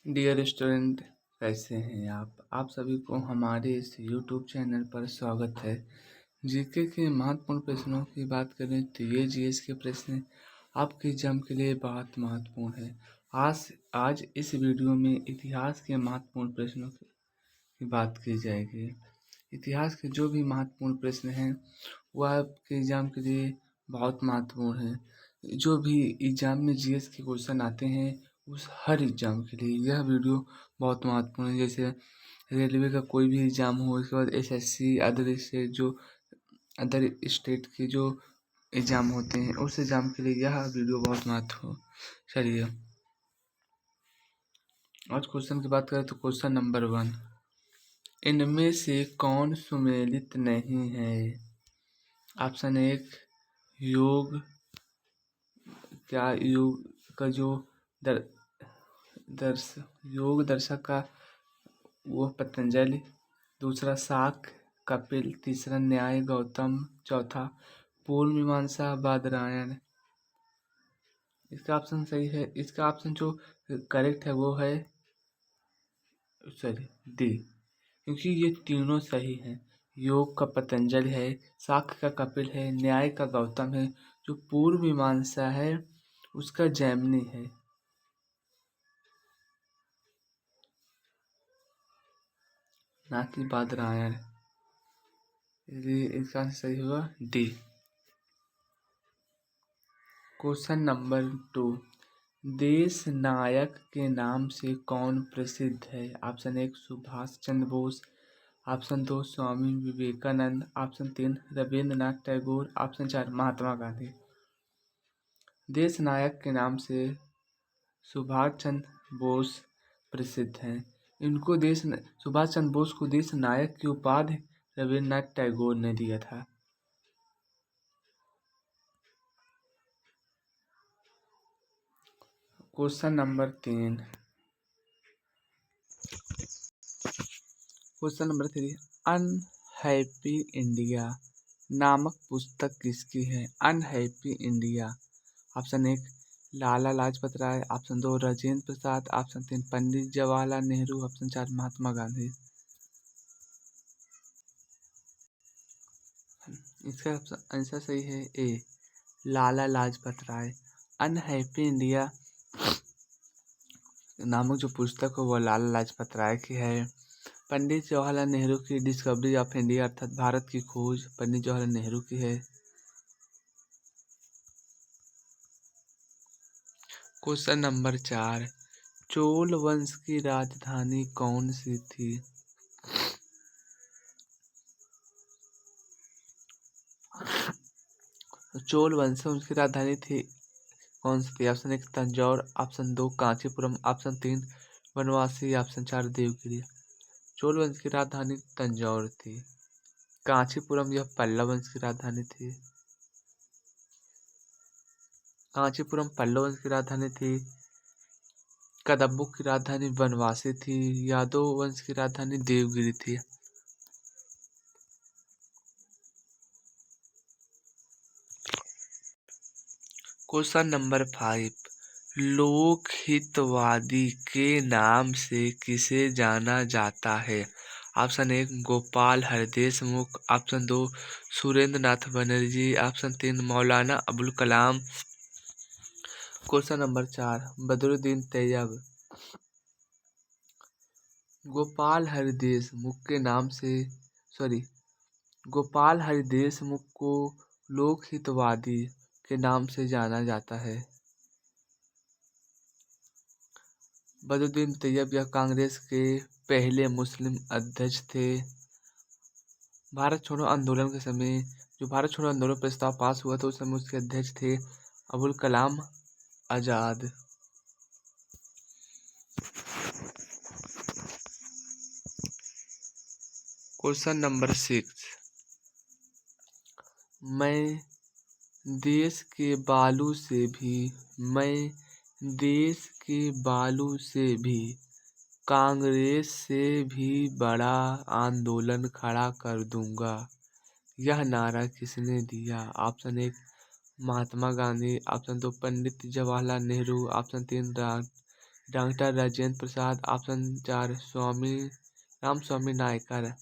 Dear student, कैसे हैं आप सभी को हमारे इस यूट्यूब चैनल पर स्वागत है। जीके के महत्वपूर्ण प्रश्नों की बात करें तो ये जीएस के प्रश्न आपके एग्जाम के लिए बहुत महत्वपूर्ण है। आज इस वीडियो में इतिहास के महत्वपूर्ण प्रश्नों की बात की जाएगी। इतिहास के जो भी महत्वपूर्ण प्रश्न हैं वह आपके एग्जाम के लिए बहुत महत्वपूर्ण है। जो भी एग्जाम में जीएस के क्वेश्चन आते हैं उस हर एग्जाम के लिए यह वीडियो बहुत महत्वपूर्ण है। जैसे रेलवे का कोई भी एग्जाम हो, उसके बाद एसएससी अदर स्टेट के जो एग्जाम होते हैं उस एग्जाम के लिए यह वीडियो बहुत महत्वपूर्ण। चलिए आज क्वेश्चन की बात करें तो क्वेश्चन नंबर 1, इनमें से कौन सुमेलित नहीं है? ऑप्शन 1, योग का जो दर, दर्श योग दर्शक का वो पतंजलि, दूसरा शाक कपिल, तीसरा न्याय गौतम, चौथा पूर्व मीमांसा बादरायण। इसका ऑप्शन सही है। इसका ऑप्शन जो करेक्ट है वो है डी, क्योंकि ये तीनों सही हैं। योग का पतंजलि है, शाक का कपिल है, न्याय का गौतम है, जो पूर्व मीमांसा है उसका जैमिनी है। ना कि बादरायण। इसका आंसर सही होगा डी। क्वेश्चन नंबर 2, देश नायक के नाम से कौन प्रसिद्ध है? Option 1 Subhash Chandra Bose, option 2 Swami Vivekananda, option 3 Rabindranath Tagore, option 4 Mahatma Gandhi. देश नायक के नाम से सुभाष चंद्र बोस प्रसिद्ध हैं। सुभाष चंद्र बोस को देश नायक की उपाधि रविंद्रनाथ टैगोर ने दिया था। क्वेश्चन नंबर 3, अनहैप्पी इंडिया नामक पुस्तक किसकी है? Unhappy India. Option 1 Lala Lajpat Rai, option 2 Rajendra Prasad, option 3 Pandit Jawaharlal Nehru, option 4 Mahatma Gandhi. इसका आंसर सही है ए, लाला लाजपत राय। अनहैप्पी इंडिया नामक जो पुस्तक है वो लाला लाजपत राय की है। पंडित जवाहरलाल नेहरू की डिस्कवरी ऑफ इंडिया अर्थात भारत की खोज पंडित जवाहरलाल नेहरू की है। क्वेश्चन नंबर 4, चोल वंश की राजधानी कौन सी थी? चोल वंश की राजधानी थी कौन सी थी? Option 1 Tanjore, option 2 Kanchipuram, option 3 बनवासी, ऑप्शन 4 देवगिरी। चोल वंश की राजधानी तंजौर थी। कांचीपुरम यह पल्लव वंश की राजधानी थी। कांचीपुरम पल्लव वंश की राजधानी थी। कदम्बों की राजधानी बनवासी थी। यादव वंश की राजधानी देवगिरी थी। क्वेश्चन नंबर 5, लोकहितवादी के नाम से किसे जाना जाता है? Option 1 Gopal Hardeshmukh, option 2 Surendra Nath Banerjee, option 3 Maulana Abul Kalam. Question number 4, Badruddin Tayyab. Gopal Hardeshmukh को लोकहितवादी के नाम से जाना जाता है। बदरुद्दीन तैयब यह कांग्रेस के पहले मुस्लिम अध्यक्ष थे। भारत छोड़ो आंदोलन के समय जो भारत छोड़ो आंदोलन प्रस्ताव पास हुआ था उस समय उसके अध्यक्ष थे अबुल कलाम आजाद। क्वेश्चन नंबर 6, मैं देश के बालू से भी कांग्रेस से भी बड़ा आंदोलन खड़ा कर दूंगा, यह नारा किसने दिया? Option 1 Mahatma Gandhi, option 2 Pandit Jawaharlal Nehru, option 3 doctor Rajendra Prasad. Option 4 स्वामी राम स्वामी नायकर।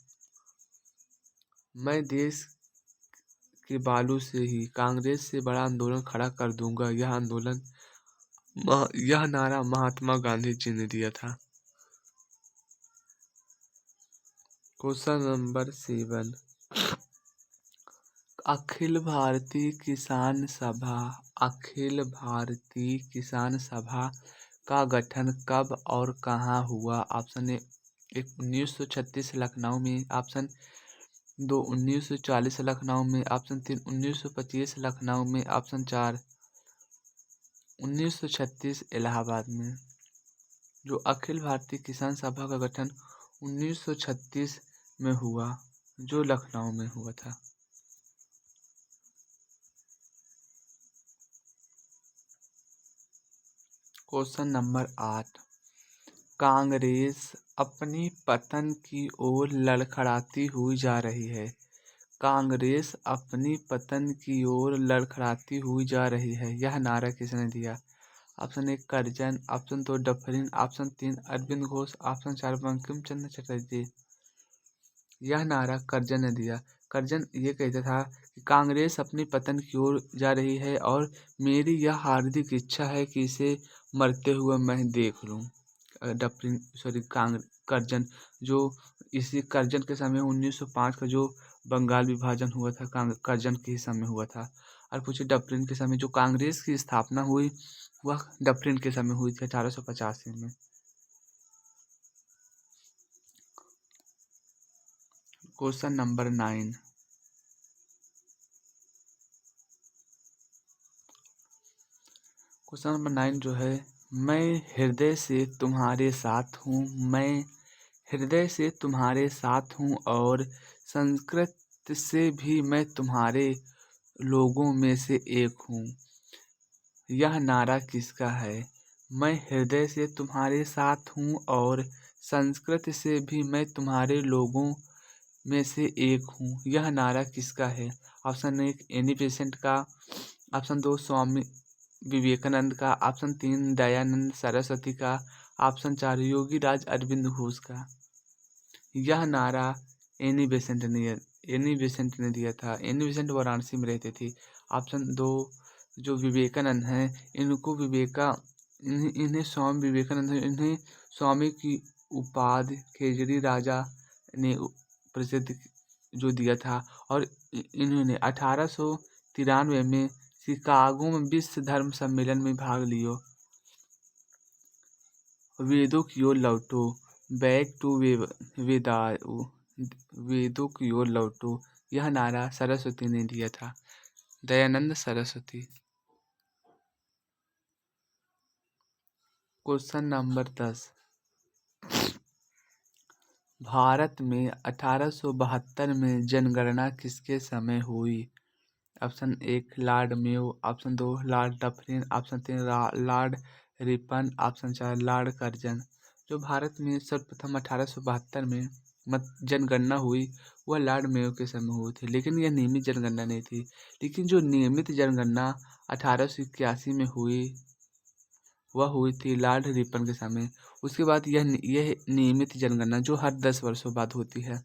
मैं देश के बालू से ही कांग्रेस से बड़ा आंदोलन खड़ा कर दूंगा, यह नारा महात्मा गांधी जी ने दिया था। क्वेश्चन नंबर 7, अखिल भारतीय किसान सभा का गठन कब और कहाँ हुआ? ऑप्शन ए 1936 लखनऊ में। ऑप्शन 2 1940 लखनऊ में। ऑप्शन 3 1925 लखनऊ में। ऑप्शन 4 1936 इलाहाबाद में। जो अखिल भारतीय किसान सभा का गठन 1936 में हुआ, जो लखनऊ में हुआ था। क्वेश्चन नंबर 8, कांग्रेस अपनी पतन की ओर लड़खड़ाती हुई जा रही है। कांग्रेस अपनी पतन की ओर लड़खड़ाती हुई जा रही है, यह नारा किसने दिया? Option 1 Curzon. Option 2 Dufferin. Option 3 Aurobindo Ghosh. Option 4 Bankim Chandra Chatterjee. यह नारा करजन ने दिया। करजन ये कहता था कि कांग्रेस अपनी पतन की ओर जा रही है और मेरी यह हार्दिक इच्छा है कि इसे मरते हुए मैं देख लूं। डफरिन सॉरी करजन, जो इसी करजन के समय 1905 का जो बंगाल विभाजन हुआ था, करजन के ही समय हुआ था। और पूछे डफरिन के समय जो कांग्रेस की स्थापना हुई, वह डफरिन के समय हुई थी 1885 में। क्वेश्चन नंबर 9, क्वेश्चन नंबर 9 जो है, मैं हृदय से तुम्हारे साथ हूँ, मैं हृदय से तुम्हारे साथ हूँ और संस्कृत से भी मैं तुम्हारे लोगों में से एक हूँ। यह नारा किसका है? मैं हृदय से तुम्हारे साथ हूँ और संस्कृत से भी मैं तुम्हारे लोगों में से एक हूँ, यह नारा किसका है? ऑप्शन 1 एनी बेसेंट का। ऑप्शन 2 स्वामी विवेकानंद का। ऑप्शन 3 दयानंद सरस्वती का। ऑप्शन 4 योगी राज अरविंद घोष का। यह नारा एनी बेसेंट ने दिया था। एनी बेसेंट वाराणसी में रहते थे। ऑप्शन 2 जो विवेकानंद हैं, इन्हें स्वामी विवेकानंद, इन्हें स्वामी की उपाधि खेजड़ी राजा ने प्रसिद्ध जो दिया था। और इन्होंने 1893 में शिकागो में विश्व धर्म सम्मेलन में भाग लियो। वेदों की ओर लौटो, बैक टू वेदों की ओर लौटो, यह नारा सरस्वती ने दिया था, दयानंद सरस्वती। क्वेश्चन नंबर 10, भारत में 1872 में जनगणना किसके समय हुई? Option 1 Lord Mayo. Option 2 Lord Dufferin. Option 3 Lord Ripon. Option 4 Lord Curzon. जो भारत में सर्वप्रथम 1872 में जनगणना हुई, वह लॉर्ड मेयो के समय हुई थी, लेकिन यह नियमित जनगणना नहीं थी। लेकिन जो नियमित जनगणना 1881 में हुई, वह हुई थी लॉर्ड रिपन के समय। उसके बाद यह नियमित जनगणना जो हर 10 वर्षों बाद होती है।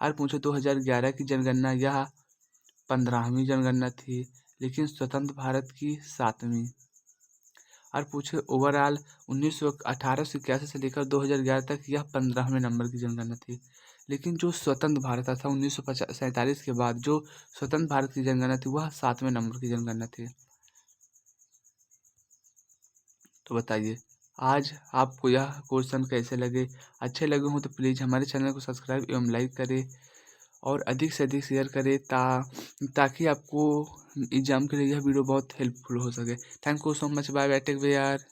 और पूछो 2011 की जनगणना, यह 15वीं जनगणना थी, लेकिन स्वतंत्र भारत की 7वीं। और पूछे ओवरऑल 1881 से लेकर 2011 तक यह 15वें नंबर की जनगणना थी। लेकिन जो स्वतंत्र भारत था 1947 के बाद जो स्वतंत्र भारत की जनगणना थी, वह 7वें नंबर की जनगणना थी। तो बताइए आज आपको यह क्वेश्चन कैसे लगे? अच्छे लगे हों तो प्लीज़ हमारे चैनल को सब्सक्राइब एवं लाइक करें और अधिक से अधिक शेयर करें ताकि आपको एग्जाम के लिए यह वीडियो बहुत हेल्पफुल हो सके। Thank you so much. Bye bye, take care यार।